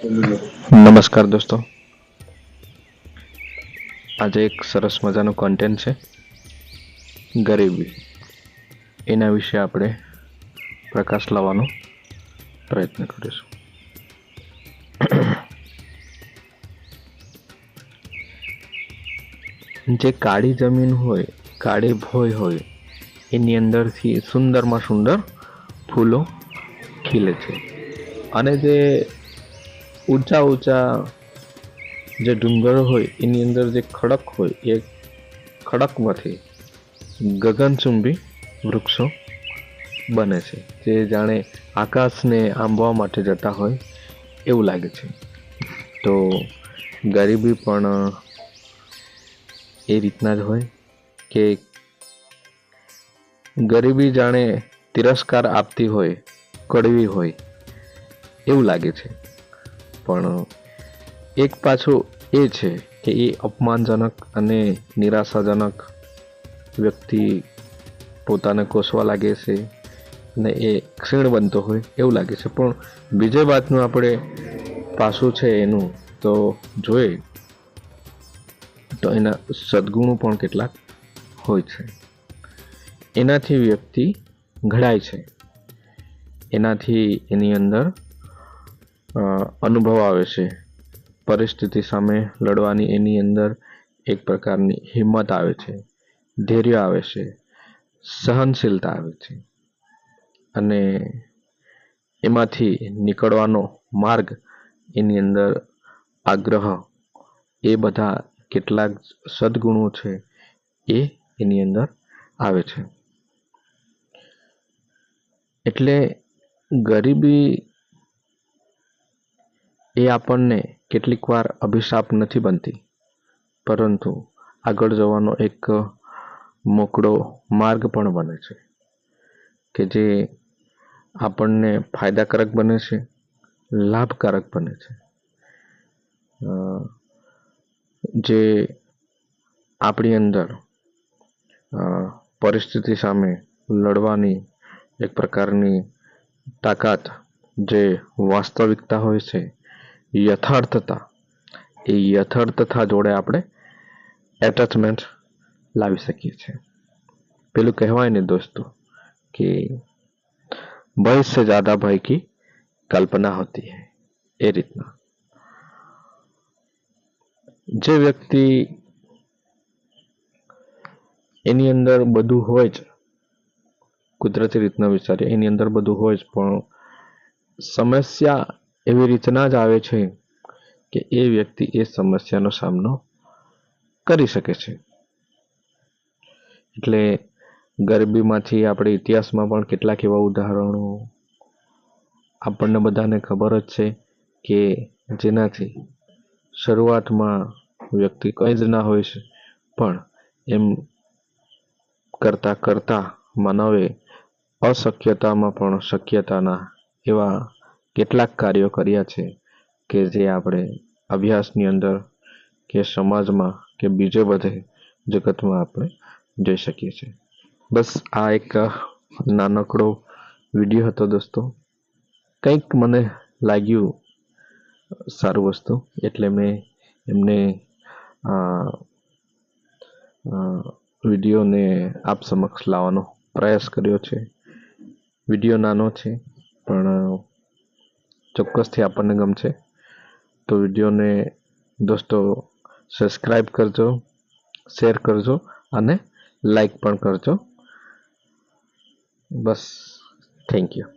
નમસ્કાર દોસ્તો, આજે એક સરસ મજાનું કન્ટેન્ટ છે ગરીબી. એના વિશે આપણે પ્રકાશ લાવવાનો પ્રયત્ન કરીશું. જે કાળી જમીન હોય, કાળી ભોય હોય, એની અંદરથી સુંદરમાં સુંદર ફૂલો ખીલે છે. અને જે ઊંચા ઊંચા જે ડુંગરો હોય એની અંદર જે ખડક હોય એ ખડકમાંથી ગગનચુંબી વૃક્ષો બને છે, જે જાણે આકાશને આંબવા માટે જતા હોય એવું લાગે છે. તો ગરીબી પણ એ રીતના જ હોય કે ગરીબી જાણે તિરસ્કાર આપતી હોય, કડવી હોય એવું લાગે છે. પણ એક પાછું એ છે કે એ અપમાનજનક અને નિરાશાજનક વ્યક્તિ પોતાને કોસવા લાગે છે ને એ ક્ષીણ બનતો હોય એવું લાગે છે. પણ બીજે વાતનું આપણે પાસું છે એનું તો જોઈએ તો એના સદગુણો પણ કેટલાક હોય છે. એનાથી વ્યક્તિ ઘડાય છે, એનાથી એની અંદર અનુભવ આવે છે, પરિસ્થિતિ સામે લડવાની એની અંદર એક પ્રકારની હિંમત આવે છે, ધૈર્ય આવે છે, સહનશીલતા આવે છે. અને એમાંથી નીકળવાનો માર્ગ એની અંદર આગ્રહ, એ બધા કેટલાક સદગુણો છે એ એની અંદર આવે છે. એટલે ગરીબી એ આપણને કેટલીક વાર અભિશાપ નથી બનતી, પરંતુ આગળ જવાનો એક મોકળો માર્ગ પણ બને છે કે જે આપણને ફાયદાકારક બને છે, લાભકારક બને છે. જે આપણી અંદર પરિસ્થિતિ સામે લડવાની એક પ્રકારની તાકાત, જે વાસ્તવિકતા હોય છે, યથાર્થતા, એ યથાર્થતા જોડે આપણે એટેચમેન્ટ લાવી શકીએ છીએ. પેલું કહેવાય ને દોસ્તો કે ભય સે જ્યાદા ભય કી કલ્પના હોતી હૈ, એ રીતના જે વ્યક્તિ એની અંદર બધું હોય જ, કુદરતી રીતના વિચારીએ એની અંદર બધું હોય જ, પણ સમસ્યા એવી રીતના જ આવે છે કે એ વ્યક્તિ એ સમસ્યાનો સામનો કરી શકે છે. એટલે ગરીબીમાંથી આપણે ઇતિહાસમાં પણ કેટલાક એવા ઉદાહરણો આપણને બધાને ખબર જ છે કે જેનાથી શરૂઆતમાં વ્યક્તિ કંઈ જ ના હોય છે, પણ એમ કરતા કરતા માનવે અશક્યતામાં પણ શક્યતાના એવા કેટલાક કાર્યો કર્યા છે કે જે આપણે અભ્યાસની અંદર કે સમાજમાં કે બીજે બધે જગતમાં આપણે જોઈ શકીએ છીએ. બસ આ એક નાનકડો વિડીયો હતો દોસ્તો. કંઈક મને લાગ્યું સારું વસ્તુ, એટલે મેં એમને વિડીયોને આપ સમક્ષ લાવવાનો પ્રયાસ કર્યો છે. વિડીયો નાનો છે પણ ચોક્કસથી આપણને ગમશે. તો વિડીયોને દોસ્તો સબસ્ક્રાઈબ કરજો, શેર કરજો અને લાઈક પણ કરજો. બસ, થેન્ક યુ.